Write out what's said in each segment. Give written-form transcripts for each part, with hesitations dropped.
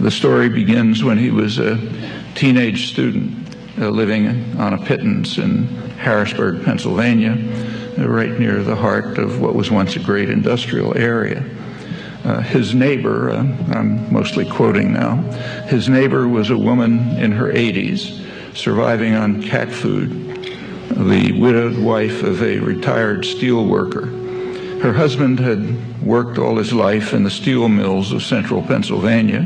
The story begins when he was a teenage student living on a pittance in Harrisburg, Pennsylvania, right near the heart of what was once a great industrial area. His neighbor, I'm mostly quoting now, his neighbor was a woman in her 80s, surviving on cat food, the widowed wife of a retired steel worker. Her husband had worked all his life in the steel mills of central Pennsylvania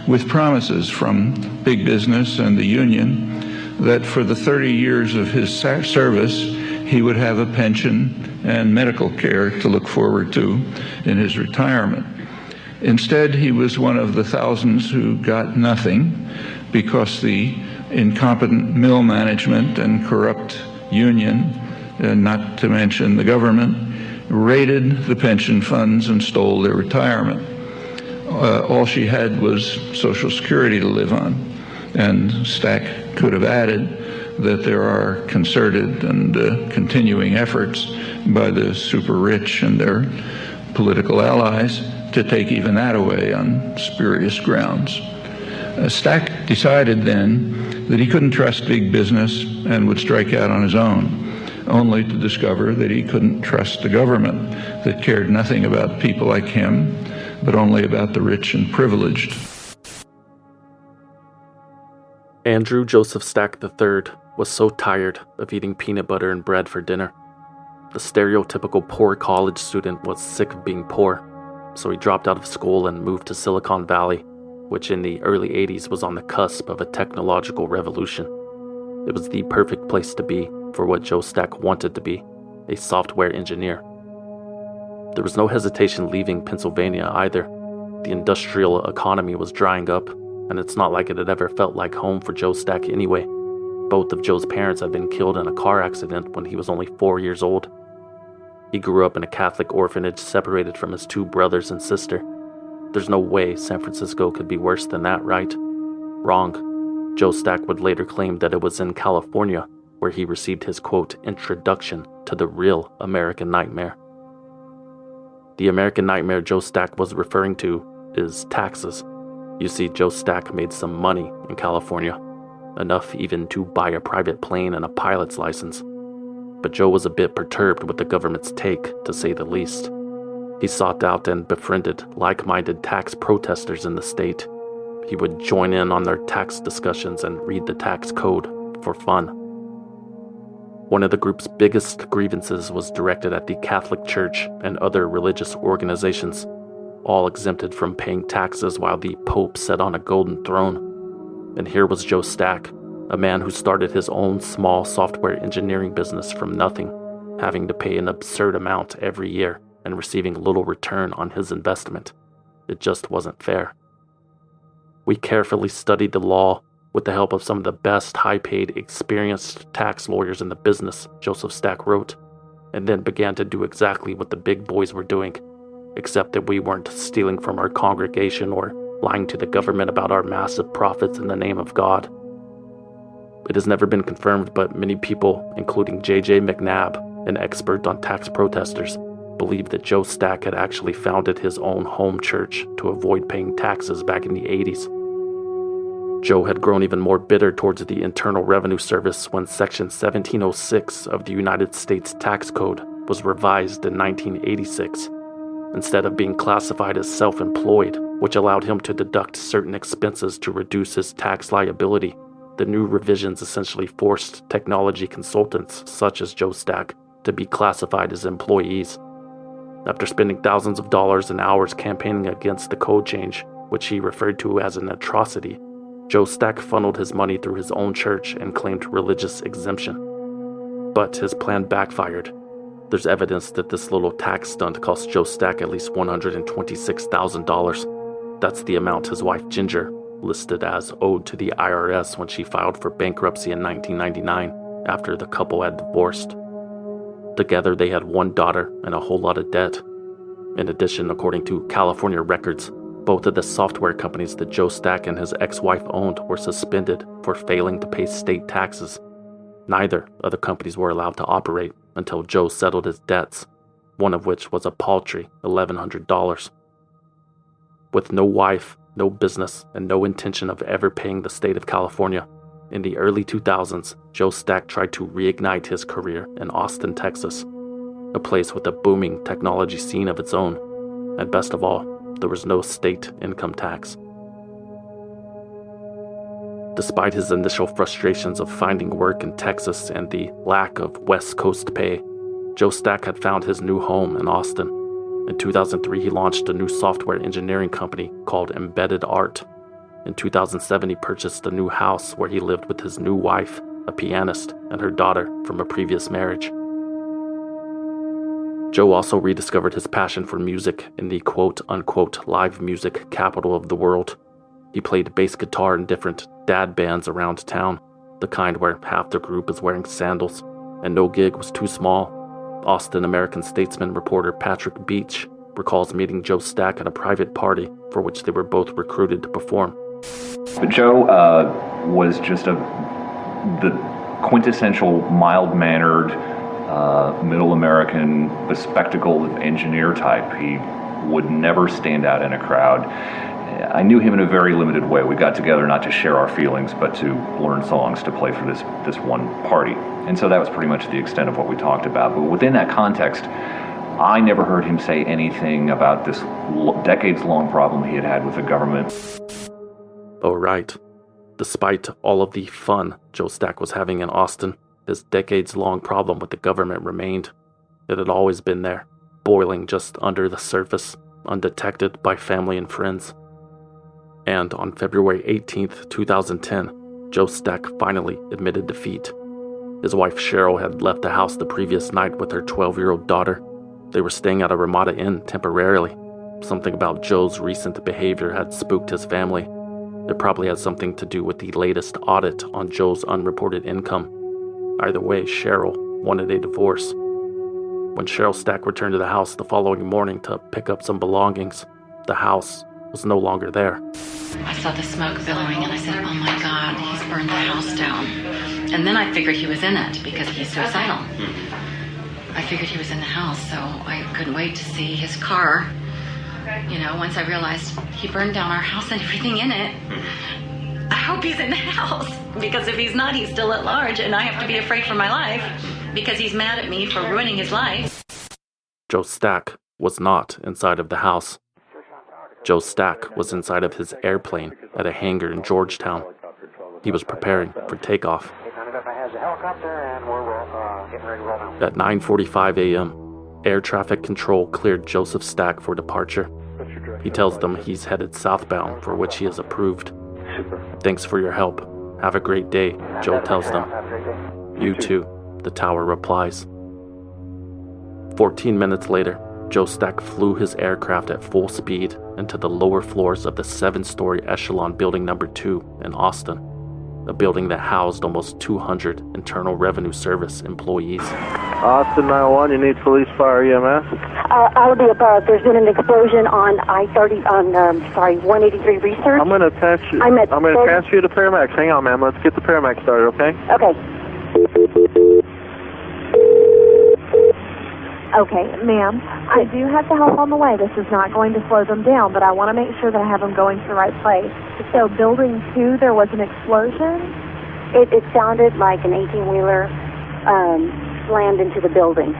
with promises from big business and the union that for the 30 years of his service, he would have a pension and medical care to look forward to in his retirement. Instead, he was one of the thousands who got nothing because the incompetent mill management and corrupt union, not to mention the government, raided the pension funds and stole their retirement. All she had was Social Security to live on. And Stack could have added that there are concerted and continuing efforts by the super rich and their political allies to take even that away on spurious grounds. Stack decided then that he couldn't trust big business and would strike out on his own, only to discover that he couldn't trust the government that cared nothing about people like him, but only about the rich and privileged. Andrew Joseph Stack III was so tired of eating peanut butter and bread for dinner. The stereotypical poor college student was sick of being poor, so he dropped out of school and moved to Silicon Valley, which in the early 80s was on the cusp of a technological revolution. It was the perfect place to be for what Joe Stack wanted to be, a software engineer. There was no hesitation leaving Pennsylvania either. The industrial economy was drying up, and it's not like it had ever felt like home for Joe Stack anyway. Both of Joe's parents had been killed in a car accident when he was only 4 years old. He grew up in a Catholic orphanage separated from his two brothers and sister. There's no way San Francisco could be worse than that, right? Wrong. Joe Stack would later claim that it was in California where he received his, quote, introduction to the real American nightmare. The American nightmare Joe Stack was referring to is taxes. You see, Joe Stack made some money in California, enough even to buy a private plane and a pilot's license. But Joe was a bit perturbed with the government's take, to say the least. He sought out and befriended like-minded tax protesters in the state. He would join in on their tax discussions and read the tax code for fun. One of the group's biggest grievances was directed at the Catholic Church and other religious organizations, all exempted from paying taxes while the Pope sat on a golden throne. And here was Joe Stack, a man who started his own small software engineering business from nothing, having to pay an absurd amount every year and receiving little return on his investment. It just wasn't fair. We carefully studied the law with the help of some of the best high-paid, experienced tax lawyers in the business, Joseph Stack wrote, and then began to do exactly what the big boys were doing, except that we weren't stealing from our congregation or lying to the government about our massive profits in the name of God. It has never been confirmed, but many people, including J.J. McNabb, an expert on tax protesters, believe that Joe Stack had actually founded his own home church to avoid paying taxes back in the 80s. Joe had grown even more bitter towards the Internal Revenue Service when Section 1706 of the United States Tax Code was revised in 1986. Instead of being classified as self-employed, which allowed him to deduct certain expenses to reduce his tax liability, the new revisions essentially forced technology consultants such as Joe Stack to be classified as employees. After spending thousands of dollars and hours campaigning against the code change, which he referred to as an atrocity, Joe Stack funneled his money through his own church and claimed religious exemption. But his plan backfired. There's evidence that this little tax stunt cost Joe Stack at least $126,000. That's the amount his wife Ginger listed as owed to the IRS when she filed for bankruptcy in 1999 after the couple had divorced. Together they had one daughter and a whole lot of debt. In addition, according to California records, both of the software companies that Joe Stack and his ex-wife owned were suspended for failing to pay state taxes. Neither of the companies were allowed to operate until Joe settled his debts, one of which was a paltry $1,100. With no wife, no business, and no intention of ever paying the state of California. In the early 2000s, Joe Stack tried to reignite his career in Austin, Texas, a place with a booming technology scene of its own. And best of all, there was no state income tax. Despite his initial frustrations of finding work in Texas and the lack of West Coast pay, Joe Stack had found his new home in Austin. In 2003, he launched a new software engineering company called Embedded Art. In 2007, he purchased a new house where he lived with his new wife, a pianist, and her daughter from a previous marriage. Joe also rediscovered his passion for music in the quote-unquote live music capital of the world. He played bass guitar in different dad bands around town, the kind where half the group is wearing sandals, and no gig was too small. Austin American-Statesman reporter Patrick Beach recalls meeting Joe Stack at a private party for which they were both recruited to perform. But Joe was just the quintessential mild-mannered, middle American, bespectacled engineer type. He would never stand out in a crowd. I knew him in a very limited way. We got together not to share our feelings, but to learn songs to play for this one party. And so that was pretty much the extent of what we talked about. But within that context, I never heard him say anything about this decades-long problem he had had with the government. Oh, right. Despite all of the fun Joe Stack was having in Austin, his decades-long problem with the government remained. It had always been there, boiling just under the surface, undetected by family and friends. And on February 18th, 2010, Joe Stack finally admitted defeat. His wife Cheryl had left the house the previous night with her 12-year-old daughter. They were staying at a Ramada Inn temporarily. Something about Joe's recent behavior had spooked his family. It probably had something to do with the latest audit on Joe's unreported income. Either way, Cheryl wanted a divorce. When Cheryl Stack returned to the house the following morning to pick up some belongings, the house was no longer there. I saw the smoke billowing and I said, oh my God, he's burned the house down. And then I figured he was in it because he's suicidal. I figured he was in the house, so I couldn't wait to see his car. You know, once I realized he burned down our house and everything in it, I hope he's in the house. Because if he's not, he's still at large and I have to be afraid for my life because he's mad at me for ruining his life. Joe Stack was not inside of the house. Joe Stack was inside of his airplane at a hangar in Georgetown. He was preparing for takeoff. At 9:45 a.m., air traffic control cleared Joseph Stack for departure. He tells them he's headed southbound, for which he is approved. Thanks for your help. Have a great day, Joe tells them. You too, the tower replies. 14 minutes later, Joe Stack flew his aircraft at full speed into the lower floors of the 7-story Echelon Building No. 2 in Austin, a building that housed almost 200 Internal Revenue Service employees. Austin 911, you need police, fire, EMS? I'll be above. There's been an explosion on 183 Research. I'm going to transfer you to paramedics. Hang on, ma'am. Let's get the paramedics started, okay? Okay. Okay, ma'am, I do have the help on the way. This is not going to slow them down, but I want to make sure that I have them going to the right place. So building 2, there was an explosion. It sounded like an 18-wheeler slammed into the building.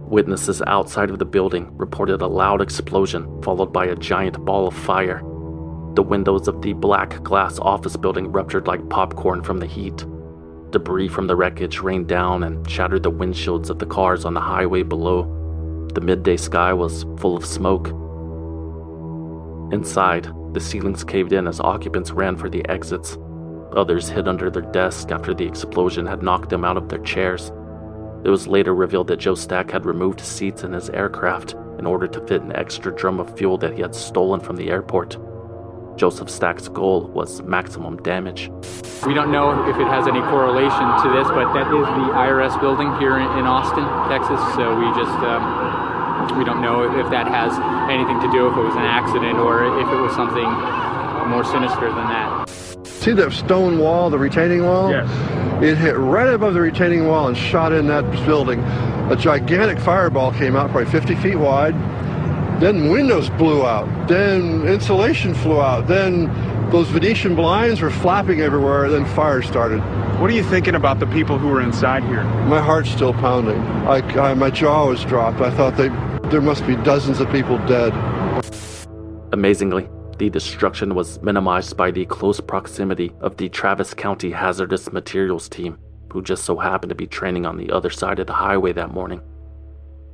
Witnesses outside of the building reported a loud explosion followed by a giant ball of fire. The windows of the black glass office building ruptured like popcorn from the heat. Debris from the wreckage rained down and shattered the windshields of the cars on the highway below. The midday sky was full of smoke. Inside, the ceilings caved in as occupants ran for the exits. Others hid under their desks after the explosion had knocked them out of their chairs. It was later revealed that Joe Stack had removed seats in his aircraft in order to fit an extra drum of fuel that he had stolen from the airport. Joseph Stack's goal was maximum damage. We don't know if it has any correlation to this, but that is the IRS building here in Austin, Texas. So we don't know if that has anything to do, if it was an accident or if it was something more sinister than that. See that stone wall, the retaining wall? Yes. It hit right above the retaining wall and shot in that building. A gigantic fireball came out, probably 50 feet wide, Then windows blew out. Then insulation flew out. Then those Venetian blinds were flapping everywhere. Then fire started. What are you thinking about the people who were inside here? My heart's still pounding. My jaw was dropped. I thought there must be dozens of people dead. Amazingly, the destruction was minimized by the close proximity of the Travis County Hazardous Materials team, who just so happened to be training on the other side of the highway that morning.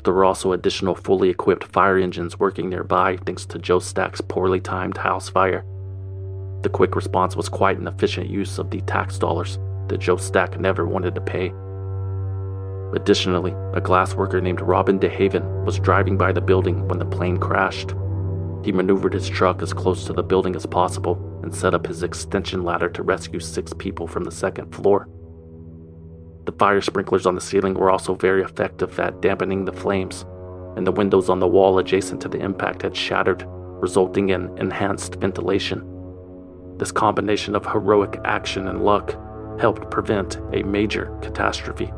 There were also additional fully equipped fire engines working nearby thanks to Joe Stack's poorly timed house fire. The quick response was quite an efficient use of the tax dollars that Joe Stack never wanted to pay. Additionally, a glass worker named Robin DeHaven was driving by the building when the plane crashed. He maneuvered his truck as close to the building as possible and set up his extension ladder to rescue 6 people from the second floor. The fire sprinklers on the ceiling were also very effective at dampening the flames, and the windows on the wall adjacent to the impact had shattered, resulting in enhanced ventilation. This combination of heroic action and luck helped prevent a major catastrophe.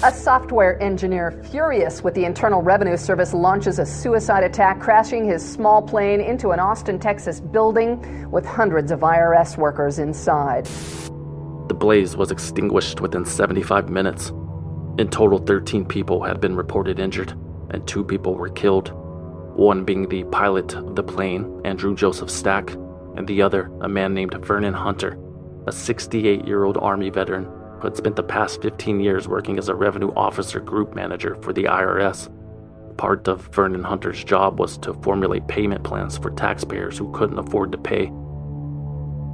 A software engineer furious with the Internal Revenue Service launches a suicide attack, crashing his small plane into an Austin, Texas building with hundreds of IRS workers inside. The blaze was extinguished within 75 minutes. In total, 13 people had been reported injured, and 2 people were killed, one being the pilot of the plane, Andrew Joseph Stack, and the other, a man named Vernon Hunter, a 68-year-old Army veteran who had spent the past 15 years working as a revenue officer group manager for the IRS. Part of Vernon Hunter's job was to formulate payment plans for taxpayers who couldn't afford to pay.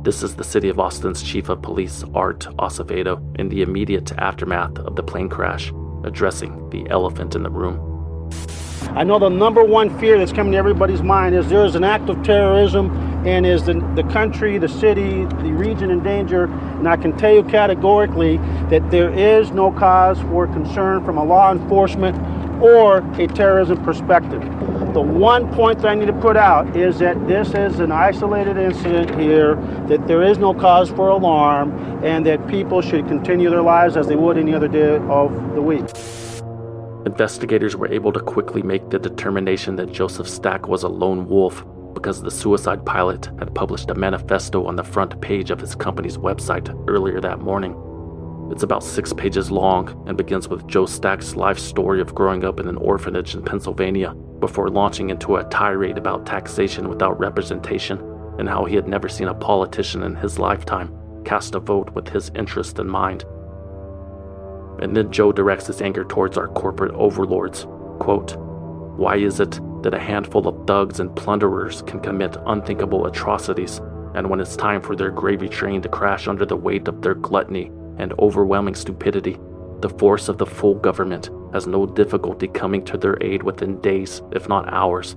This is the city of Austin's chief of police, Art Acevedo, in the immediate aftermath of the plane crash, addressing the elephant in the room. I know the number one fear that's coming to everybody's mind is there is an act of terrorism, and is the country, the city, the region in danger. And I can tell you categorically that there is no cause for concern from a law enforcement or a terrorism perspective. The one point that I need to put out is that this is an isolated incident here, that there is no cause for alarm, and that people should continue their lives as they would any other day of the week. Investigators were able to quickly make the determination that Joseph Stack was a lone wolf because the suicide pilot had published a manifesto on the front page of his company's website earlier that morning. It's about 6 pages long and begins with Joe Stack's life story of growing up in an orphanage in Pennsylvania before launching into a tirade about taxation without representation and how he had never seen a politician in his lifetime cast a vote with his interest in mind. And then Joe directs his anger towards our corporate overlords. Quote, "Why is it that a handful of thugs and plunderers can commit unthinkable atrocities, and when it's time for their gravy train to crash under the weight of their gluttony and overwhelming stupidity, the force of the full government has no difficulty coming to their aid within days, if not hours?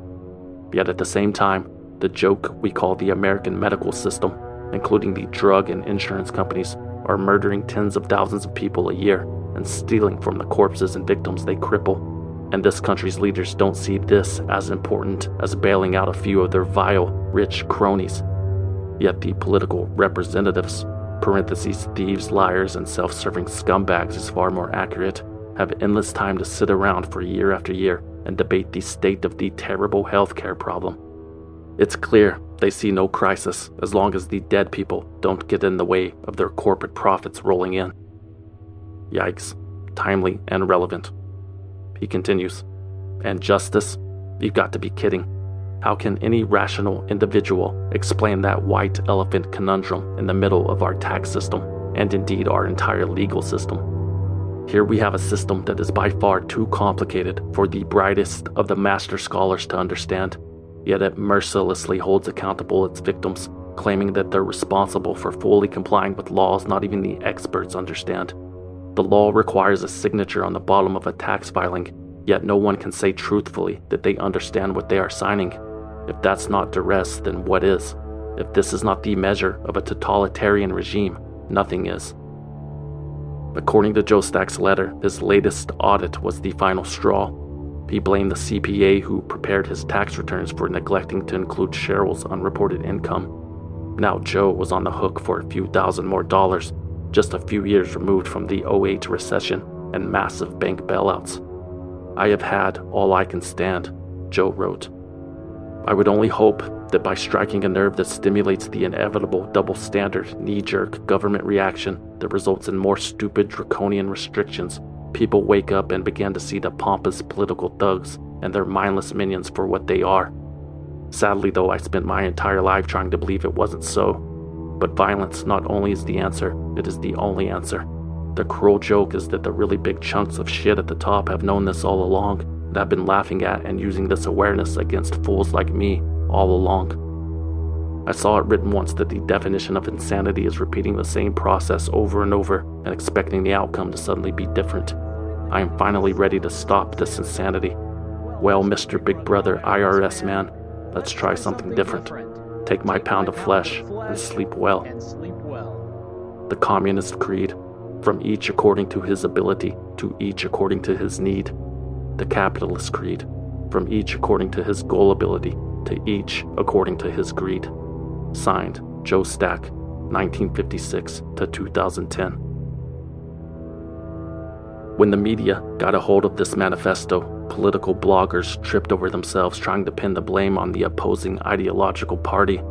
Yet at the same time, the joke we call the American medical system, including the drug and insurance companies, are murdering tens of thousands of people a year and stealing from the corpses and victims they cripple. And this country's leaders don't see this as important as bailing out a few of their vile, rich cronies. Yet the political representatives, parentheses, thieves, liars, and self-serving scumbags is far more accurate, have endless time to sit around for year after year and debate the state of the terrible healthcare problem. It's clear they see no crisis as long as the dead people don't get in the way of their corporate profits rolling in. Yikes. Timely and relevant. He continues, and justice? You've got to be kidding. How can any rational individual explain that white elephant conundrum in the middle of our tax system, and indeed our entire legal system? Here we have a system that is by far too complicated for the brightest of the master scholars to understand, yet it mercilessly holds accountable its victims, claiming that they're responsible for fully complying with laws not even the experts understand. The law requires a signature on the bottom of a tax filing, yet no one can say truthfully that they understand what they are signing. If that's not duress, then what is? If this is not the measure of a totalitarian regime, nothing is. According to Joe Stack's letter, his latest audit was the final straw. He blamed the CPA who prepared his tax returns for neglecting to include Cheryl's unreported income. Now Joe was on the hook for a few thousand more dollars, just a few years removed from the 2008 recession and massive bank bailouts. "I have had all I can stand," Joe wrote. I would only hope that by striking a nerve that stimulates the inevitable double-standard, knee-jerk government reaction that results in more stupid draconian restrictions, people wake up and begin to see the pompous political thugs and their mindless minions for what they are. Sadly, though, I spent my entire life trying to believe it wasn't so. But violence not only is the answer, it is the only answer. The cruel joke is that the really big chunks of shit at the top have known this all along, and have been laughing at and using this awareness against fools like me all along. I saw it written once that the definition of insanity is repeating the same process over and over and expecting the outcome to suddenly be different. I am finally ready to stop this insanity. Well, Mr. Big Brother IRS man, let's try something different. Take my pound of flesh and sleep well. The Communist Creed, from each according to his ability, to each according to his need. The Capitalist Creed, from each according to his gullibility, to each according to his greed. Signed, Joe Stack, 1956 to 2010. When the media got a hold of this manifesto, political bloggers tripped over themselves trying to pin the blame on the opposing ideological party.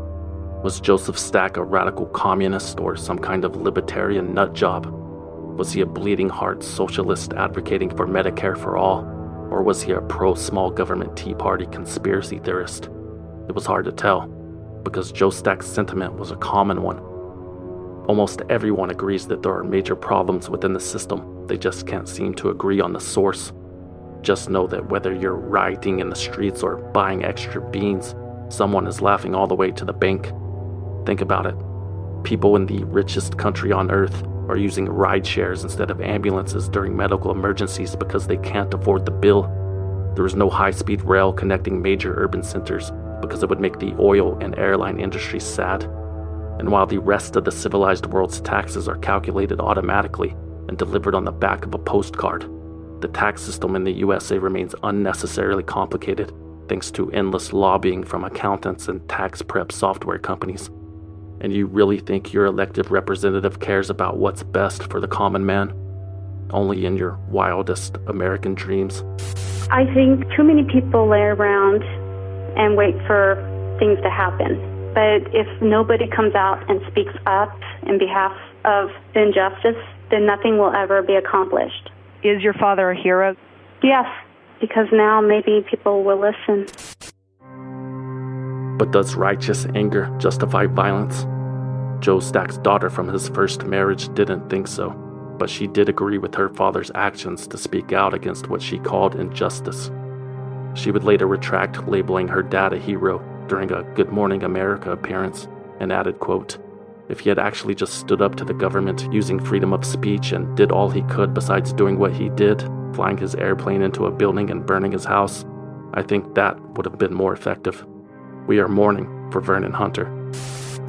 Was Joseph Stack a radical communist or some kind of libertarian nutjob? Was he a bleeding heart socialist advocating for Medicare for all? Or was he a pro-small government Tea Party conspiracy theorist? It was hard to tell, because Joe Stack's sentiment was a common one. Almost everyone agrees that there are major problems within the system, they just can't seem to agree on the source. Just know that whether you're rioting in the streets or buying extra beans, someone is laughing all the way to the bank. Think about it. People in the richest country on earth are using ride shares instead of ambulances during medical emergencies because they can't afford the bill. There is no high-speed rail connecting major urban centers because it would make the oil and airline industry sad. And while the rest of the civilized world's taxes are calculated automatically and delivered on the back of a postcard, the tax system in the USA remains unnecessarily complicated thanks to endless lobbying from accountants and tax prep software companies. And you really think your elected representative cares about what's best for the common man? Only in your wildest American dreams. I think too many people lay around and wait for things to happen. But if nobody comes out and speaks up in behalf of the injustice, then nothing will ever be accomplished. Is your father a hero? Yes, because now maybe people will listen. But does righteous anger justify violence? Joe Stack's daughter from his first marriage didn't think so, but she did agree with her father's actions to speak out against what she called injustice. She would later retract labeling her dad a hero during a Good Morning America appearance and added, quote, "If he had actually just stood up to the government using freedom of speech and did all he could besides doing what he did, flying his airplane into a building and burning his house, I think that would have been more effective. We are mourning for Vernon Hunter."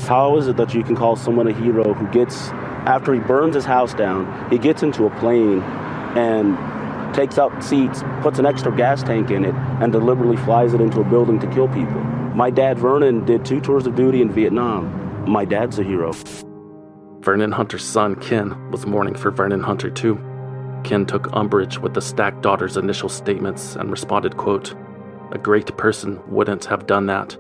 How is it that you can call someone a hero who gets, after he burns his house down, he gets into a plane and takes out seats, puts an extra gas tank in it, and deliberately flies it into a building to kill people? My dad, Vernon, did 2 tours of duty in Vietnam. My dad's a hero. Vernon Hunter's son, Ken, was mourning for Vernon Hunter too. Ken took umbrage with the Stack daughter's initial statements and responded, quote, "A great person wouldn't have done that.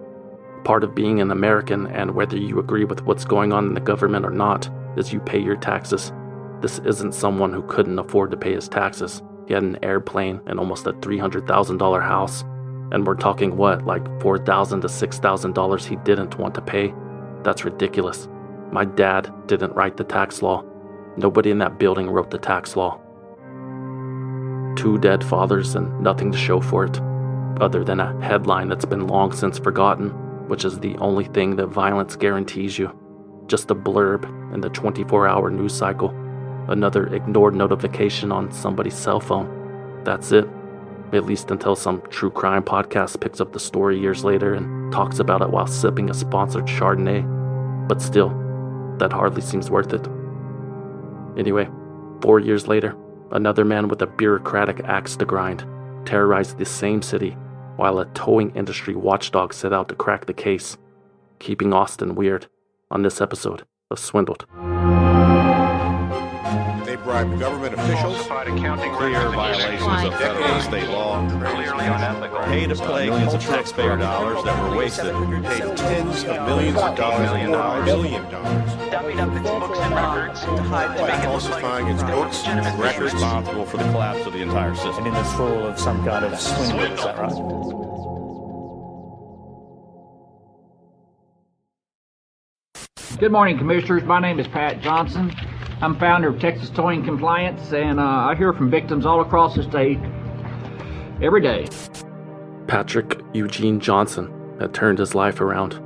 Part of being an American, and whether you agree with what's going on in the government or not, is you pay your taxes. This isn't someone who couldn't afford to pay his taxes. He had an airplane and almost a $300,000 house. And we're talking what, like $4,000 to $6,000 he didn't want to pay? That's ridiculous. My dad didn't write the tax law. Nobody in that building wrote the tax law." 2 dead fathers and nothing to show for it, other than a headline that's been long since forgotten, which is the only thing that violence guarantees you. Just a blurb in the 24-hour news cycle. Another ignored notification on somebody's cell phone. That's it. At least until some true crime podcast picks up the story years later and talks about it while sipping a sponsored Chardonnay. But still, that hardly seems worth it. Anyway, 4 years later, another man with a bureaucratic axe to grind terrorized the same city while a towing industry watchdog set out to crack the case, keeping Austin weird on this episode of Swindled. They bribe bribed government officials, clear violations of federal and state law, pay to play millions of taxpayer dollars that were wasted, paid tens of millions of dollars, $1 billion, dummied up its books and records to hide by falsifying its books and records, responsible for the collapse of the entire system. And in this full of some kind of swindle, is that right? Good morning, Commissioners. My name is Pat Johnson. I'm founder of Texas Towing Compliance, and I hear from victims all across the state every day. Patrick Eugene Johnson had turned his life around.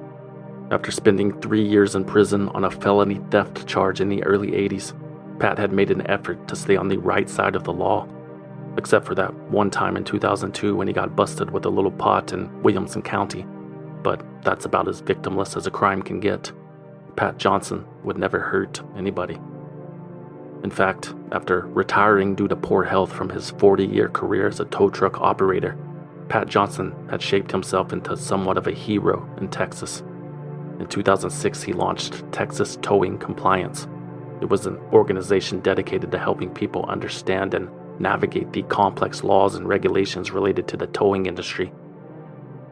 After spending 3 years in prison on a felony theft charge in the early 80s, Pat had made an effort to stay on the right side of the law, except for that one time in 2002 when he got busted with a little pot in Williamson County. But that's about as victimless as a crime can get. Pat Johnson would never hurt anybody. In fact, after retiring due to poor health from his 40-year career as a tow truck operator, Pat Johnson had shaped himself into somewhat of a hero in Texas. In 2006, he launched Texas Towing Compliance. It was an organization dedicated to helping people understand and navigate the complex laws and regulations related to the towing industry.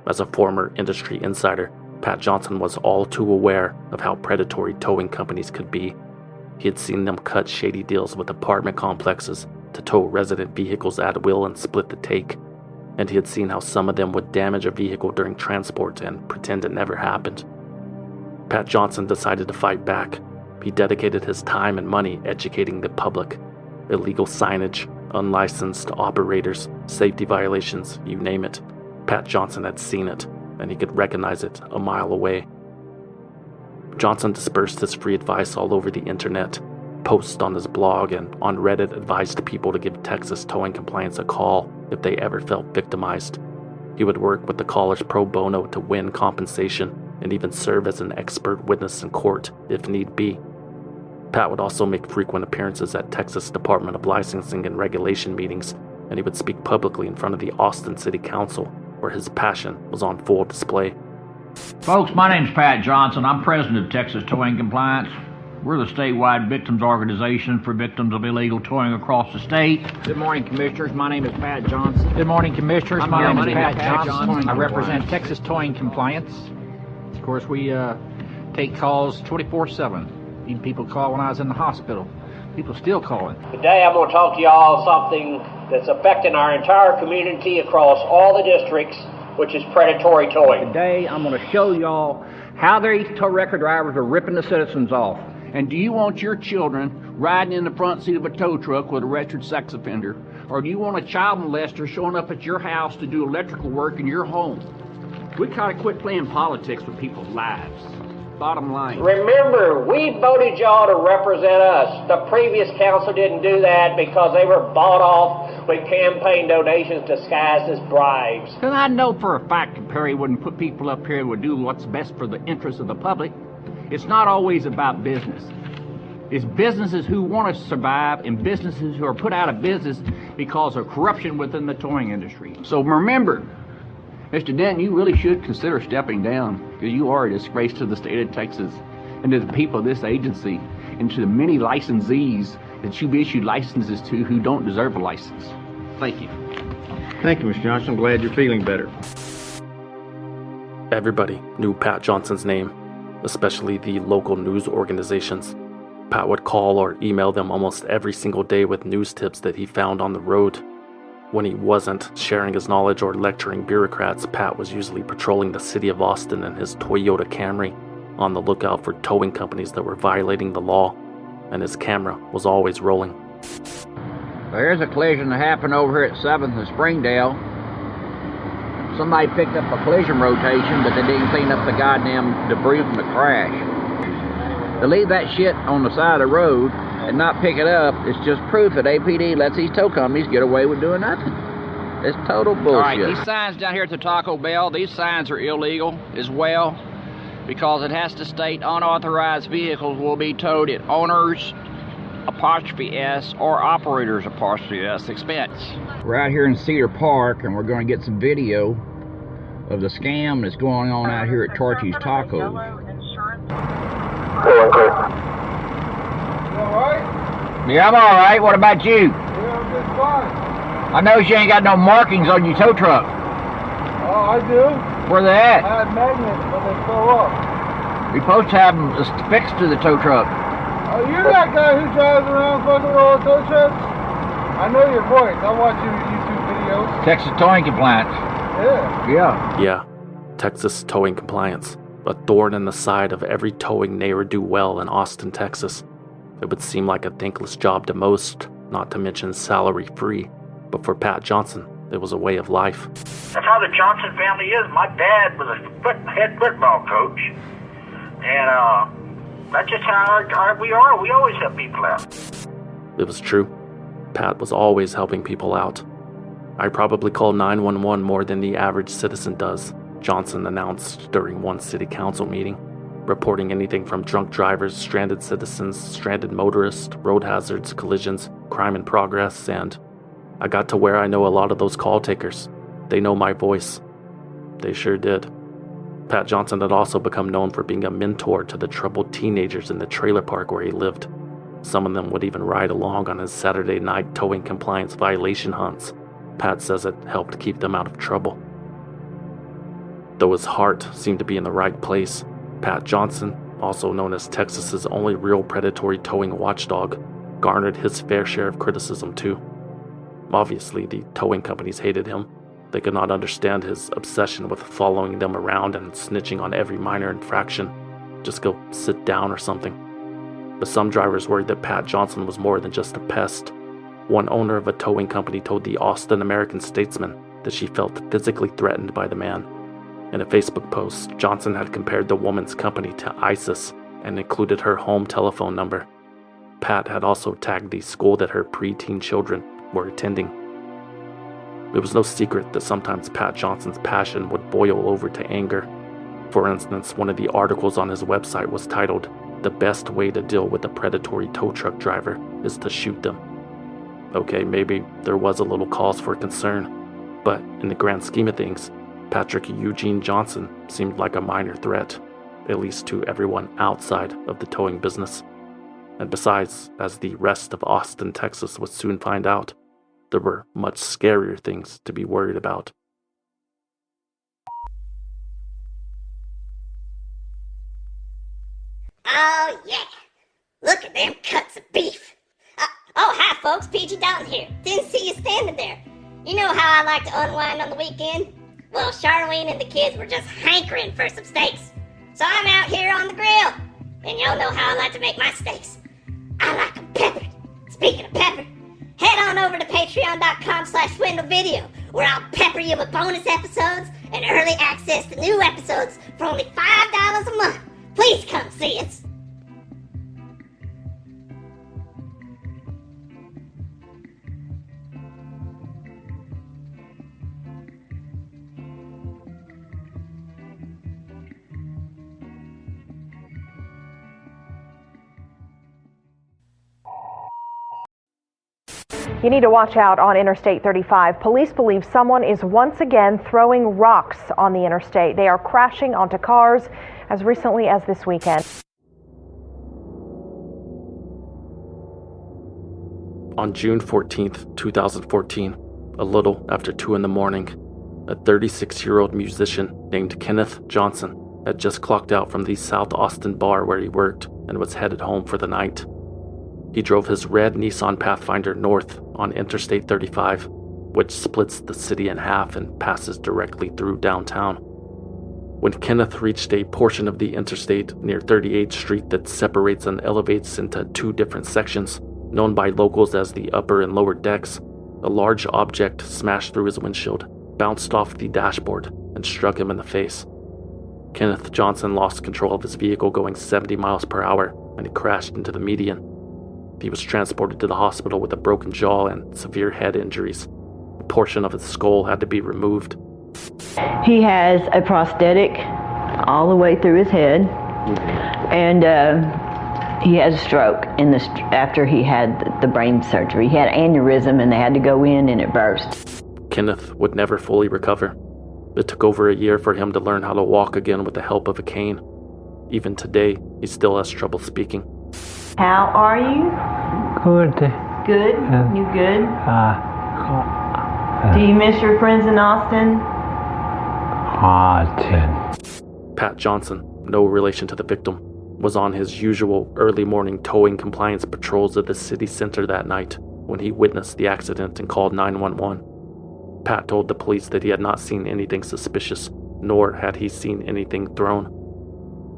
As a former industry insider, Pat Johnson was all too aware of how predatory towing companies could be. He had seen them cut shady deals with apartment complexes to tow resident vehicles at will and split the take. And he had seen how some of them would damage a vehicle during transport and pretend it never happened. Pat Johnson decided to fight back. He dedicated his time and money educating the public. Illegal signage, unlicensed operators, safety violations, you name it. Pat Johnson had seen it, and he could recognize it a mile away. Johnson dispersed his free advice all over the internet. Posts on his blog and on Reddit advised people to give Texas Towing Compliance a call if they ever felt victimized. He would work with the callers pro bono to win compensation and even serve as an expert witness in court if need be. Pat would also make frequent appearances at Texas Department of Licensing and Regulation meetings, and he would speak publicly in front of the Austin City Council, where his passion was on full display. Folks, my name's Pat Johnson. I'm president of Texas Towing Compliance. We're the statewide victims organization for victims of illegal towing across the state. Good morning, Commissioners. My name is Pat Johnson. Good morning, Commissioners. My name is Pat Johnson. I represent Texas Towing Compliance. Of course, we take calls 24/7. Even people call when I was in the hospital. People still calling. Today I'm going to talk to y'all something that's affecting our entire community across all the districts, which is predatory towing. Today I'm going to show y'all how these tow record drivers are ripping the citizens off. And do you want your children riding in the front seat of a tow truck with a registered sex offender? Or do you want a child molester showing up at your house to do electrical work in your home? We gotta quit playing politics with people's lives. Bottom line. Remember, we voted y'all to represent us. The previous council didn't do that because they were bought off with campaign donations disguised as bribes. And I know for a fact that Perry wouldn't put people up here who would do what's best for the interests of the public. It's not always about business. It's businesses who want to survive and businesses who are put out of business because of corruption within the towing industry. So remember, Mr. Denton, you really should consider stepping down because you are a disgrace to the state of Texas and to the people of this agency and to the many licensees that you've issued licenses to who don't deserve a license. Thank you. Thank you, Mr. Johnson. I'm glad you're feeling better. Everybody knew Pat Johnson's name, especially the local news organizations. Pat would call or email them almost every single day with news tips that he found on the road. When he wasn't sharing his knowledge or lecturing bureaucrats, Pat was usually patrolling the city of Austin in his Toyota Camry, on the lookout for towing companies that were violating the law, and his camera was always rolling. Well, here's a collision that happened over here at 7th and Springdale. Somebody picked up a collision rotation, but they didn't clean up the goddamn debris from the crash. To leave that shit on the side of the road and not pick it up, it's just proof that APD lets these tow companies get away with doing nothing. It's total bullshit. All right, these signs down here at the Taco Bell, these signs are illegal as well because it has to state unauthorized vehicles will be towed at owners' '(S) or operators' '(S) expense. We're out here in Cedar Park and we're going to get some video of the scam that's going on out here at Torchy's Tacos. Yeah, I'm all right. What about you? Yeah, I'm just fine. I notice you ain't got no markings on your tow truck. Oh, I do? Where they at? I had magnets, but they fell off. You're supposed to have them fixed to the tow truck. Oh, you're that guy who drives around fucking with all the tow trucks? I know your voice. I watch your YouTube videos. Texas Towing Compliance. Yeah. Yeah, Texas Towing Compliance. A thorn in the side of every towing ne'er-do-well in Austin, Texas. It would seem like a thankless job to most, not to mention salary-free. But for Pat Johnson, it was a way of life. That's how the Johnson family is. My dad was a head football coach. And that's just how we are. We always help people out. It was true. Pat was always helping people out. I probably call 911 more than the average citizen does, Johnson announced during one city council meeting, reporting anything from drunk drivers, stranded citizens, stranded motorists, road hazards, collisions, crime in progress, and I got to where I know a lot of those call takers. They know my voice. They sure did. Pat Johnson had also become known for being a mentor to the troubled teenagers in the trailer park where he lived. Some of them would even ride along on his Saturday night towing compliance violation hunts. Pat says it helped keep them out of trouble. Though his heart seemed to be in the right place, Pat Johnson, also known as Texas's only real predatory towing watchdog, garnered his fair share of criticism too. Obviously, the towing companies hated him. They could not understand his obsession with following them around and snitching on every minor infraction. Just go sit down or something. But some drivers worried that Pat Johnson was more than just a pest. One owner of a towing company told the Austin American-Statesman that she felt physically threatened by the man. In a Facebook post, Johnson had compared the woman's company to ISIS and included her home telephone number. Pat had also tagged the school that her preteen children were attending. It was no secret that sometimes Pat Johnson's passion would boil over to anger. For instance, one of the articles on his website was titled, "The best way to deal with a predatory tow truck driver is to shoot them." Okay, maybe there was a little cause for concern, but in the grand scheme of things, Patrick Eugene Johnson seemed like a minor threat, at least to everyone outside of the towing business. And besides, as the rest of Austin, Texas would soon find out, there were much scarier things to be worried about. Oh, yeah. Look at them cuts of beef. Oh, hi, folks. PG Dalton here. Didn't see you standing there. You know how I like to unwind on the weekend? Well, Charlene and the kids were just hankering for some steaks. So I'm out here on the grill. And y'all know how I like to make my steaks. I like them peppered. Speaking of pepper, head on over to patreon.com/swindlevideo, where I'll pepper you with bonus episodes and early access to new episodes for only $5 a month. Please come see us. You need to watch out on Interstate 35. Police believe someone is once again throwing rocks on the interstate. They are crashing onto cars as recently as this weekend. On June 14th, 2014, a little after 2 in the morning, a 36-year-old musician named Kenneth Johnson had just clocked out from the South Austin bar where he worked and was headed home for the night. He drove his red Nissan Pathfinder north on Interstate 35, which splits the city in half and passes directly through downtown. When Kenneth reached a portion of the interstate near 38th Street that separates and elevates into two different sections, known by locals as the upper and lower decks, a large object smashed through his windshield, bounced off the dashboard, and struck him in the face. Kenneth Johnson lost control of his vehicle going 70 miles per hour, and he crashed into the median. He was transported to the hospital with a broken jaw and severe head injuries. A portion of his skull had to be removed. He has a prosthetic all the way through his head, and he had a stroke after he had the brain surgery. He had aneurysm, and they had to go in, and it burst. Kenneth would never fully recover. It took over a year for him to learn how to walk again with the help of a cane. Even today, he still has trouble speaking. How are you? Good. Good? You good? Do you miss your friends in Austin? Pat Johnson, no relation to the victim, was on his usual early morning towing compliance patrols of the city center that night when he witnessed the accident and called 911. Pat told the police that he had not seen anything suspicious, nor had he seen anything thrown.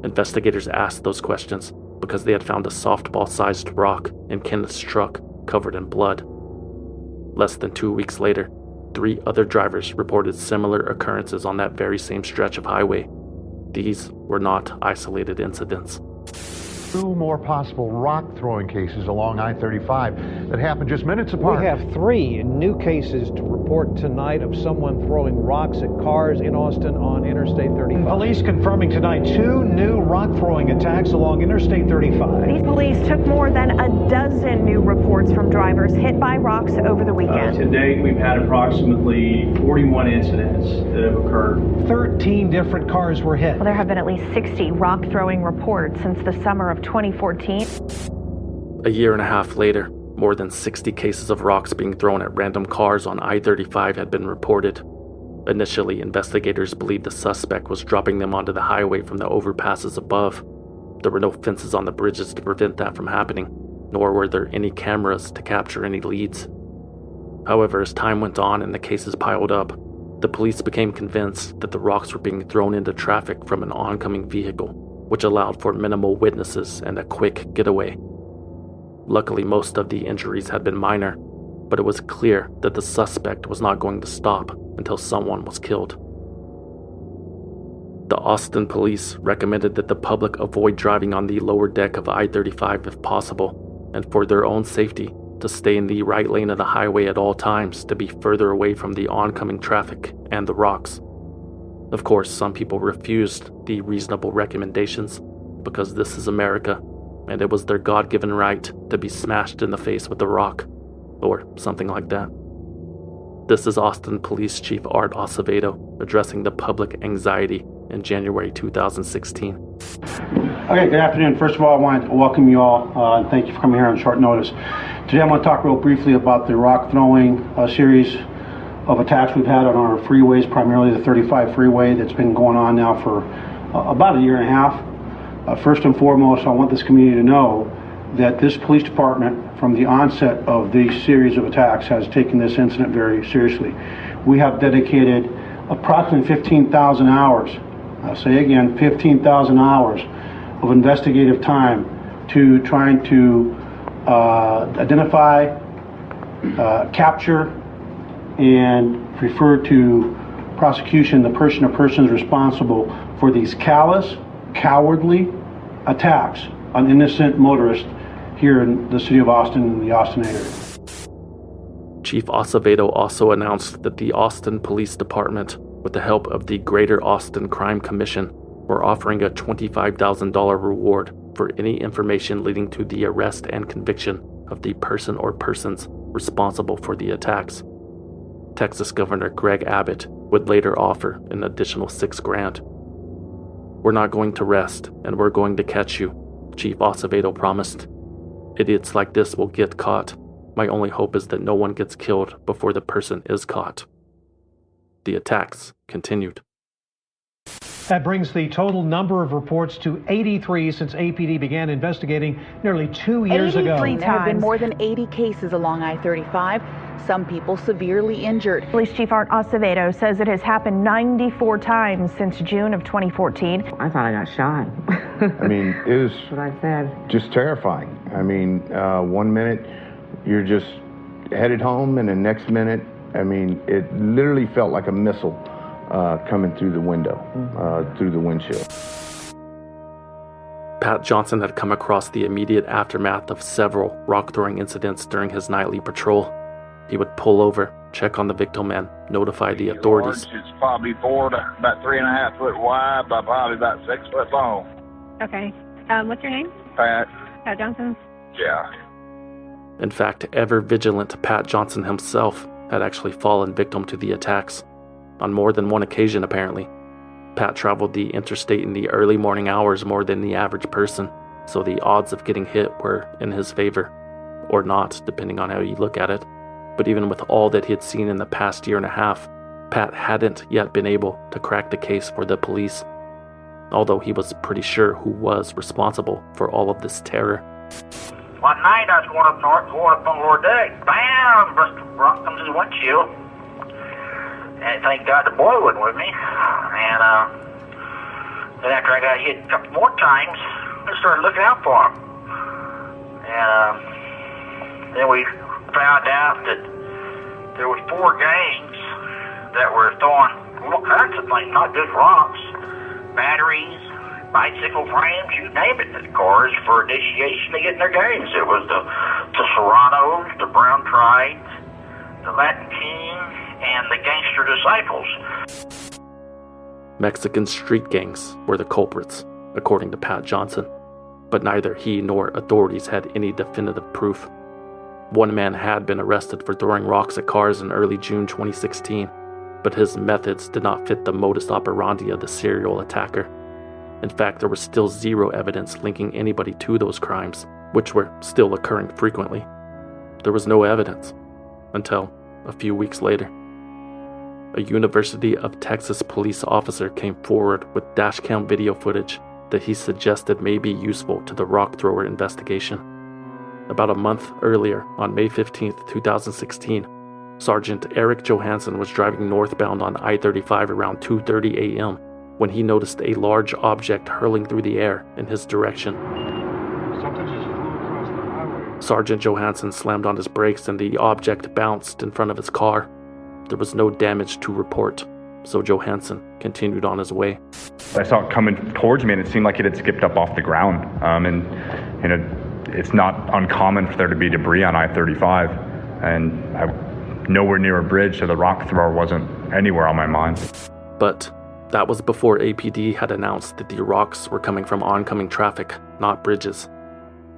Investigators asked those questions because they had found a softball-sized rock in Kenneth's truck covered in blood. Less than 2 weeks later, 3 other drivers reported similar occurrences on that very same stretch of highway. These were not isolated incidents. 2 more possible rock-throwing cases along I-35 that happened just minutes apart. We have 3 new cases to report tonight of someone throwing rocks at cars in Austin on Interstate 35. Police confirming tonight 2 new rock-throwing attacks along Interstate 35. These police took more than a dozen new reports from drivers hit by rocks over the weekend. To date, we've had approximately 41 incidents that have occurred. 13 different cars were hit. Well, there have been at least 60 rock-throwing reports since the summer of 2014. A year and a half later, more than 60 cases of rocks being thrown at random cars on I-35 had been reported. Initially, investigators believed the suspect was dropping them onto the highway from the overpasses above. There were no fences on the bridges to prevent that from happening, nor were there any cameras to capture any leads. However, as time went on and the cases piled up, the police became convinced that the rocks were being thrown into traffic from an oncoming vehicle, which allowed for minimal witnesses and a quick getaway. Luckily, most of the injuries had been minor, but it was clear that the suspect was not going to stop until someone was killed. The Austin police recommended that the public avoid driving on the lower deck of I-35 if possible, and for their own safety, to stay in the right lane of the highway at all times to be further away from the oncoming traffic and the rocks. Of course, some people refused the reasonable recommendations because this is America, and it was their God-given right to be smashed in the face with a rock, or something like that. This is Austin Police Chief Art Acevedo addressing the public anxiety in January 2016. Okay, good afternoon. First of all, I want to welcome you all and thank you for coming here on short notice. Today I'm going to talk real briefly about the rock throwing series of attacks we've had on our freeways, primarily the 35 freeway that's been going on now for about a year and a half. First and foremost, I want this community to know that this police department, from the onset of these series of attacks, has taken this incident very seriously. We have dedicated approximately 15,000 hours, I'll say again, 15,000 hours of investigative time to trying to identify, capture, and refer to prosecution the person or persons responsible for these callous, cowardly attacks on innocent motorists here in the city of Austin and the Austin area. Chief Acevedo also announced that the Austin Police Department, with the help of the Greater Austin Crime Commission, were offering a $25,000 reward for any information leading to the arrest and conviction of the person or persons responsible for the attacks. Texas Governor Greg Abbott would later offer an additional $6,000. "We're not going to rest, and we're going to catch you," Chief Acevedo promised. "Idiots like this will get caught. My only hope is that no one gets killed before the person is caught." The attacks continued. That brings the total number of reports to 83 since APD began investigating nearly 2 years ago. 83 times. There have been more than 80 cases along I-35, some people severely injured. Police Chief Art Acevedo says it has happened 94 times since June of 2014. I thought I got shot. I mean, it was That's what I said. just terrifying. I mean, 1 minute you're just headed home, and the next minute, I mean, it literally felt like a missile coming through the window, through the windshield. Pat Johnson had come across the immediate aftermath of several rock-throwing incidents during his nightly patrol. He would pull over, check on the victim, and notify the authorities. It's probably about 3.5 foot wide, but probably about 6 foot long. Okay. What's your name? Pat. Pat Johnson? Yeah. In fact, ever-vigilant Pat Johnson himself had actually fallen victim to the attacks. On more than one occasion, apparently. Pat traveled the interstate in the early morning hours more than the average person, so the odds of getting hit were in his favor. or not, depending on how you look at it. But even with all that he had seen in the past year and a half, Pat hadn't yet been able to crack the case for the police, although he was pretty sure who was responsible for all of this terror. One night I was going up north, going up on Lord Day. Bam! Burst a rock comes in the windshield. And thank God the boy wasn't with me. And then after I got hit a couple more times, I started looking out for him. And then we found out that there was 4 gangs that were throwing all kinds of things, not just rocks, batteries, bicycle frames, you name it, the cars for initiation to get in their games. It was the Serranos, the Brown Trides, the Latin King, and the Gangster Disciples. Mexican street gangs were the culprits, according to Pat Johnson, but neither he nor authorities had any definitive proof. One man had been arrested for throwing rocks at cars in early June 2016, but his methods did not fit the modus operandi of the serial attacker. In fact, there was still zero evidence linking anybody to those crimes, which were still occurring frequently. There was no evidence until a few weeks later. A University of Texas police officer came forward with dashcam video footage that he suggested may be useful to the rock thrower investigation. About a month earlier, on May 15, 2016, Sergeant Eric Johansson was driving northbound on I-35 around 2:30 a.m. when he noticed a large object hurling through the air in his direction. Something just flew across the highway. Sergeant Johansson slammed on his brakes and the object bounced in front of his car. There was no damage to report, so Johansson continued on his way. I saw it coming towards me and it seemed like it had skipped up off the ground. And you know, it's not uncommon for there to be debris on I-35, and nowhere near a bridge, so the rock thrower wasn't anywhere on my mind. But that was before APD had announced that the rocks were coming from oncoming traffic, not bridges.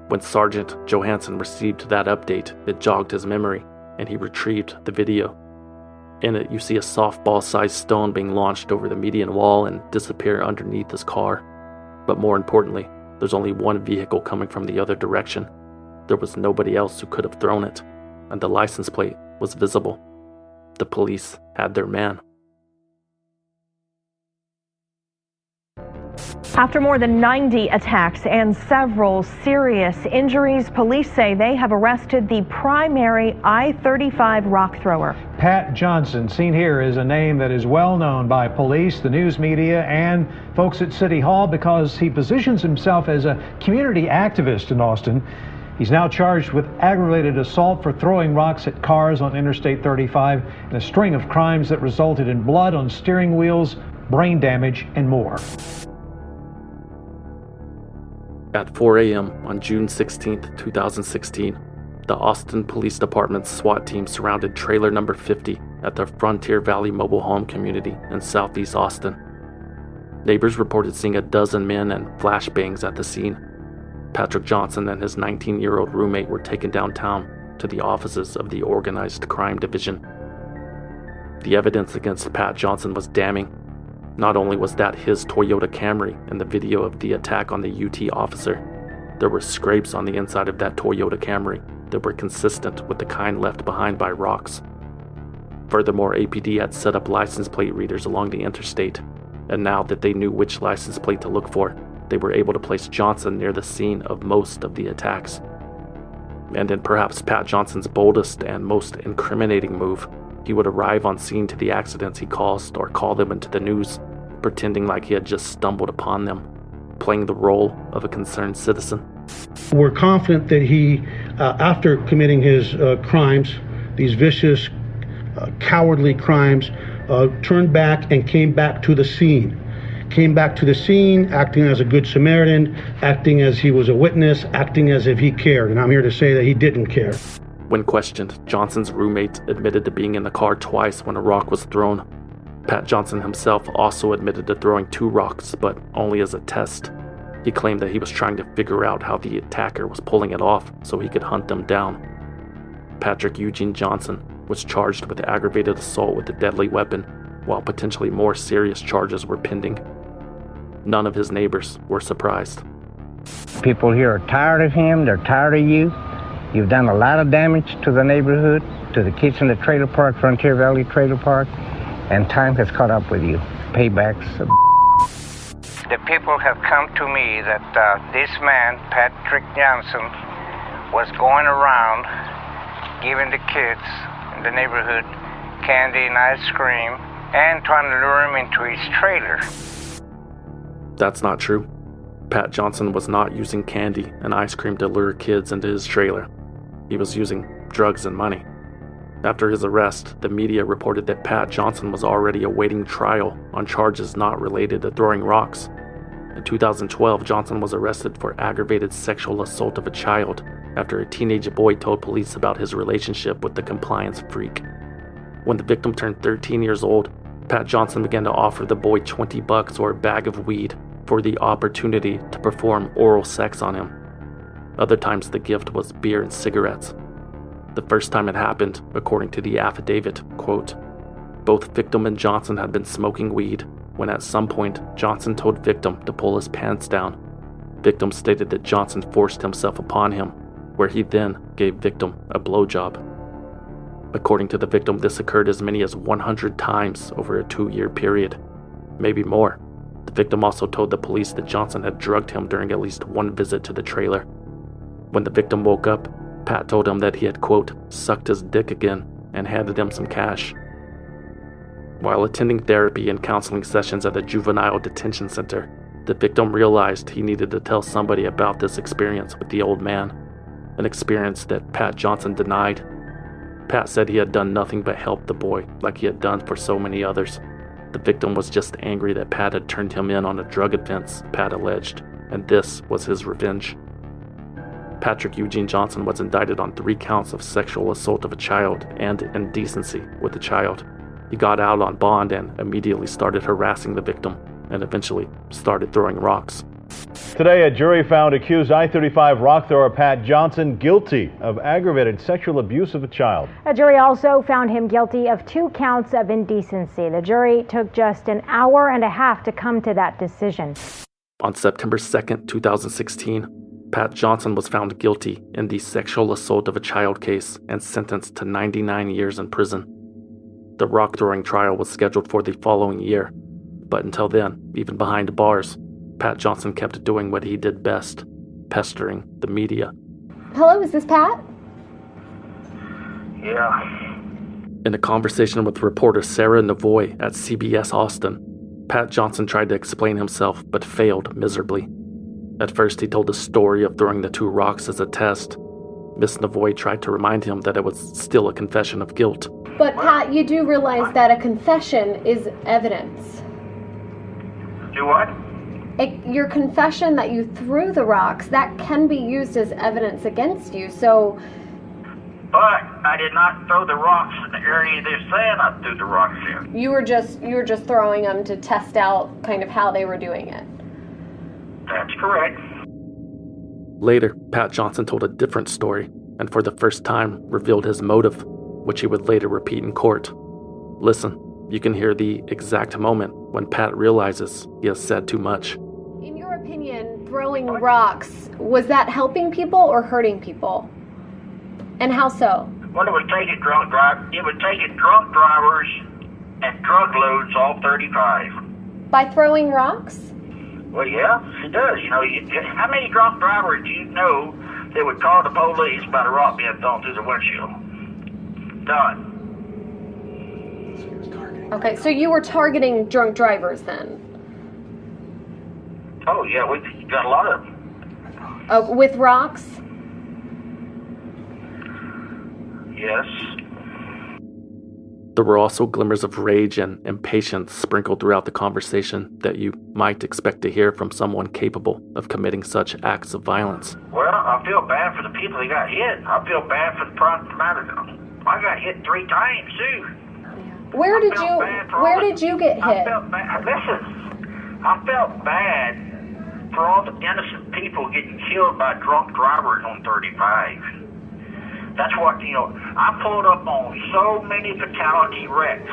When Sergeant Johansson received that update, it jogged his memory, and he retrieved the video. In it, you see a softball-sized stone being launched over the median wall and disappear underneath his car. But more importantly, there's only one vehicle coming from the other direction. There was nobody else who could have thrown it, and the license plate was visible. The police had their man. After more than 90 attacks and several serious injuries, police say they have arrested the primary I-35 rock thrower. Pat Johnson, seen here, is a name that is well known by police, the news media, and folks at City Hall because he positions himself as a community activist in Austin. He's now charged with aggravated assault for throwing rocks at cars on Interstate 35 and a string of crimes that resulted in blood on steering wheels, brain damage, and more. At 4 a.m. on June 16, 2016, the Austin Police Department's SWAT team surrounded trailer number 50 at the Frontier Valley mobile home community in southeast Austin. Neighbors reported seeing a dozen men and flashbangs at the scene. Patrick Johnson and his 19-year-old roommate were taken downtown to the offices of the Organized Crime Division. The evidence against Pat Johnson was damning. Not only was that his Toyota Camry in the video of the attack on the UT officer, there were scrapes on the inside of that Toyota Camry that were consistent with the kind left behind by rocks. Furthermore, APD had set up license plate readers along the interstate, and now that they knew which license plate to look for, they were able to place Johnson near the scene of most of the attacks. And in perhaps Pat Johnson's boldest and most incriminating move, he would arrive on scene to the accidents he caused or call them into the news, pretending like he had just stumbled upon them, playing the role of a concerned citizen. We're confident that he, after committing his crimes, these vicious, cowardly crimes, turned back and came back to the scene. Came back to the scene, acting as a good Samaritan, acting as he was a witness, acting as if he cared. And I'm here to say that he didn't care. When questioned, Johnson's roommate admitted to being in the car twice when a rock was thrown. Pat Johnson himself also admitted to throwing 2 rocks, but only as a test. He claimed that he was trying to figure out how the attacker was pulling it off so he could hunt them down. Patrick Eugene Johnson was charged with aggravated assault with a deadly weapon, while potentially more serious charges were pending. None of his neighbors were surprised. People here are tired of him, they're tired of you, You've done a lot of damage to the neighborhood, to the kids in the trailer park, Frontier Valley Trailer Park, and time has caught up with you. Paybacks. The people have come to me that this man, Patrick Johnson, was going around giving the kids in the neighborhood candy and ice cream and trying to lure them into his trailer. That's not true. Pat Johnson was not using candy and ice cream to lure kids into his trailer. He was using drugs and money. After his arrest, the media reported that Pat Johnson was already awaiting trial on charges not related to throwing rocks. In 2012, Johnson was arrested for aggravated sexual assault of a child after a teenage boy told police about his relationship with the compliance freak. When the victim turned 13 years old, Pat Johnson began to offer the boy $20 or a bag of weed for the opportunity to perform oral sex on him. Other times the gift was beer and cigarettes. The first time it happened, according to the affidavit, quote, both victim and Johnson had been smoking weed when at some point Johnson told victim to pull his pants down. Victim stated that Johnson forced himself upon him, where he then gave victim a blowjob. According to the victim, this occurred as many as 100 times over a 2-year period, maybe more. The victim also told the police that Johnson had drugged him during at least one visit to the trailer. When the victim woke up, Pat told him that he had, quote, sucked his dick again and handed him some cash. While attending therapy and counseling sessions at a juvenile detention center, the victim realized he needed to tell somebody about this experience with the old man, an experience that Pat Johnson denied. Pat said he had done nothing but help the boy like he had done for so many others. The victim was just angry that Pat had turned him in on a drug offense, Pat alleged, and this was his revenge. Patrick Eugene Johnson was indicted on 3 counts of sexual assault of a child and indecency with a child. He got out on bond and immediately started harassing the victim and eventually started throwing rocks. Today, a jury found accused I-35 rock thrower Pat Johnson guilty of aggravated sexual abuse of a child. A jury also found him guilty of 2 counts of indecency. The jury took just an hour and a half to come to that decision. On September 2nd, 2016, Pat Johnson was found guilty in the sexual assault of a child case and sentenced to 99 years in prison. The rock throwing trial was scheduled for the following year, but until then, even behind bars, Pat Johnson kept doing what he did best, pestering the media. Hello, is this Pat? Yeah. In a conversation with reporter Sarah Navoy at CBS Austin, Pat Johnson tried to explain himself but failed miserably. At first, he told the story of throwing the 2 rocks as a test. Miss Navoy tried to remind him that it was still a confession of guilt. But Pat, you do realize that a confession is evidence. Do what? Your confession that you threw the rocks, that can be used as evidence against you, so... But I did not throw the rocks in the area they're saying I threw the rocks in. You were just throwing them to test out kind of how they were doing it. That's correct. Later, Pat Johnson told a different story, and for the first time revealed his motive, which he would later repeat in court. Listen, you can hear the exact moment when Pat realizes he has said too much. In your opinion, throwing rocks, was that helping people or hurting people? And how so? Well, it would take drunk drivers and drug loads off 35. By throwing rocks? Well, yeah, it does. You know, how many drunk drivers do you know that would call the police about a rock being thrown through the windshield? Done. Okay, so you were targeting drunk drivers then? Oh, yeah, we got a lot of them. With rocks? Yes. There were also glimmers of rage and impatience sprinkled throughout the conversation that you might expect to hear from someone capable of committing such acts of violence. Well, I feel bad for the people that got hit. I feel bad for the property. I got hit 3 times, too. Where did you get hit? I felt bad for all the innocent people getting killed by drunk drivers on 35. That's what, I pulled up on so many fatality wrecks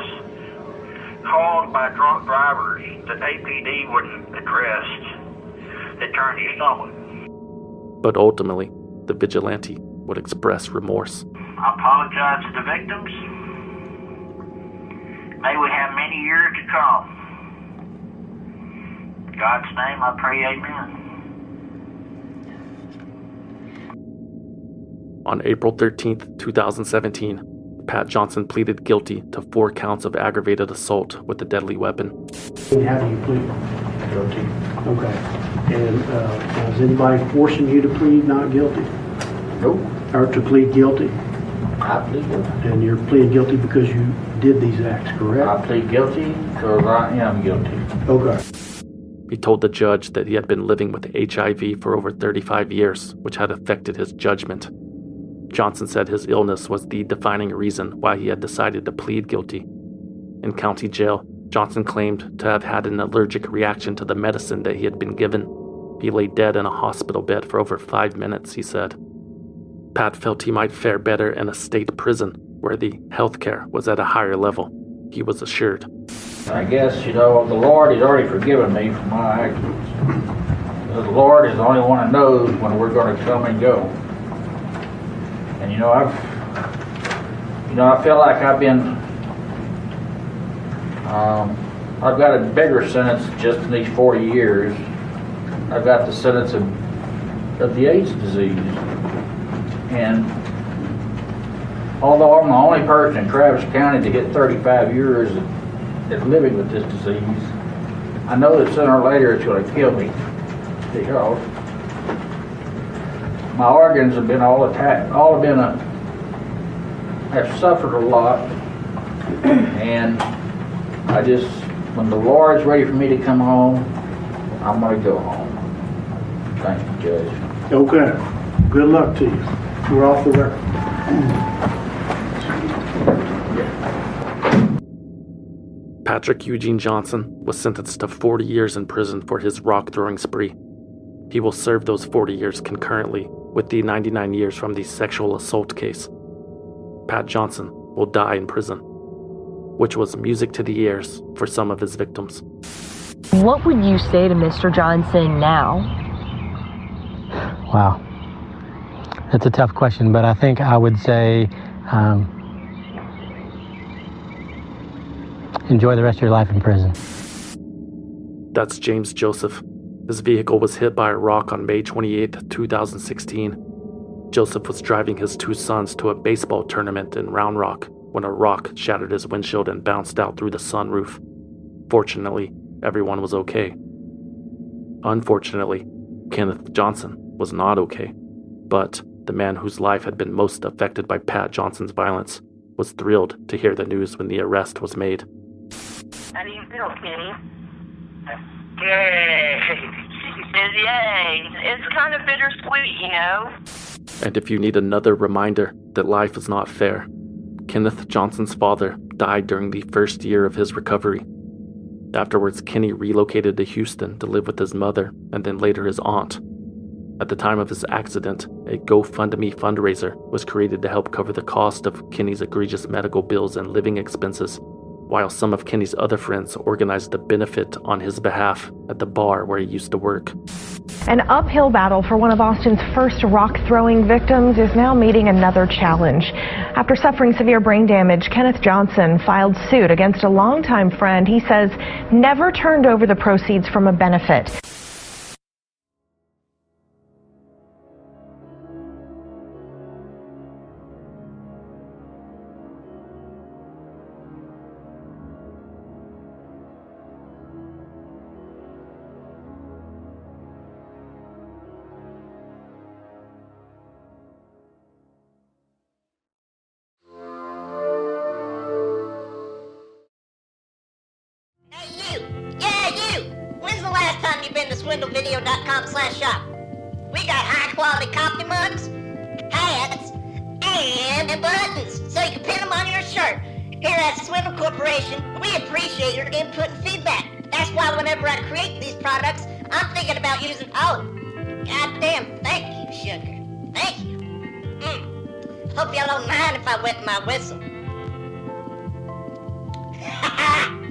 caused by drunk drivers that APD wouldn't address that turned his stomach. But ultimately, the vigilante would express remorse. I apologize to the victims. May we have many years to come. In God's name I pray, amen. On April 13th, 2017, Pat Johnson pleaded guilty to 4 counts of aggravated assault with a deadly weapon. How do you plead? Guilty. Okay. And is anybody forcing you to plead not guilty? Nope. Or to plead guilty? I plead guilty. And you're pleading guilty because you did these acts, correct? I plead guilty because I am guilty. Okay. He told the judge that he had been living with HIV for over 35 years, which had affected his judgment. Johnson said his illness was the defining reason why he had decided to plead guilty. In county jail, Johnson claimed to have had an allergic reaction to the medicine that he had been given. He lay dead in a hospital bed for over 5 minutes, he said. Pat felt he might fare better in a state prison, where the health care was at a higher level. He was assured. I guess, the Lord has already forgiven me for my actions. The Lord is the only one that knows when we're going to come and go. And I feel like I've got a bigger sentence just in these 40 years. I've got the sentence of the AIDS disease. And although I'm the only person in Travis County to get 35 years at living with this disease, I know that sooner or later it's going to kill me. Because my organs have been all attacked. I've suffered a lot. And when the Lord's ready for me to come home, I'm going to go home. Thank you, Judge. Okay. Good luck to you. We're off the record. Patrick Eugene Johnson was sentenced to 40 years in prison for his rock-throwing spree. He will serve those 40 years concurrently with the 99 years from the sexual assault case. Pat Johnson will die in prison, which was music to the ears for some of his victims. What would you say to Mr. Johnson now? Wow. That's a tough question, but I think I would say enjoy the rest of your life in prison. That's James Joseph. His vehicle was hit by a rock on May 28, 2016. Joseph was driving his 2 sons to a baseball tournament in Round Rock when a rock shattered his windshield and bounced out through the sunroof. Fortunately, everyone was okay. Unfortunately, Kenneth Johnson was not okay, but the man whose life had been most affected by Pat Johnson's violence was thrilled to hear the news when the arrest was made. How do you feel, Kenny? Yay! It's kind of bittersweet, And if you need another reminder that life is not fair, Kenneth Johnson's father died during the first year of his recovery. Afterwards, Kenny relocated to Houston to live with his mother and then later his aunt. At the time of his accident, a GoFundMe fundraiser was created to help cover the cost of Kenny's egregious medical bills and living expenses, while some of Kenny's other friends organized a benefit on his behalf at the bar where he used to work. An uphill battle for one of Austin's first rock-throwing victims is now meeting another challenge. After suffering severe brain damage, Kenneth Johnson filed suit against a longtime friend he says never turned over the proceeds from a benefit. swindlevideo.com/shop. We got high quality coffee mugs, hats, and buttons, so you can pin them on your shirt. Here at Swindle Corporation, we appreciate your input and feedback. That's why whenever I create these products, I'm thinking about using all of them. Goddamn, thank you, sugar. Thank you. Hope y'all don't mind if I wet my whistle. Ha ha!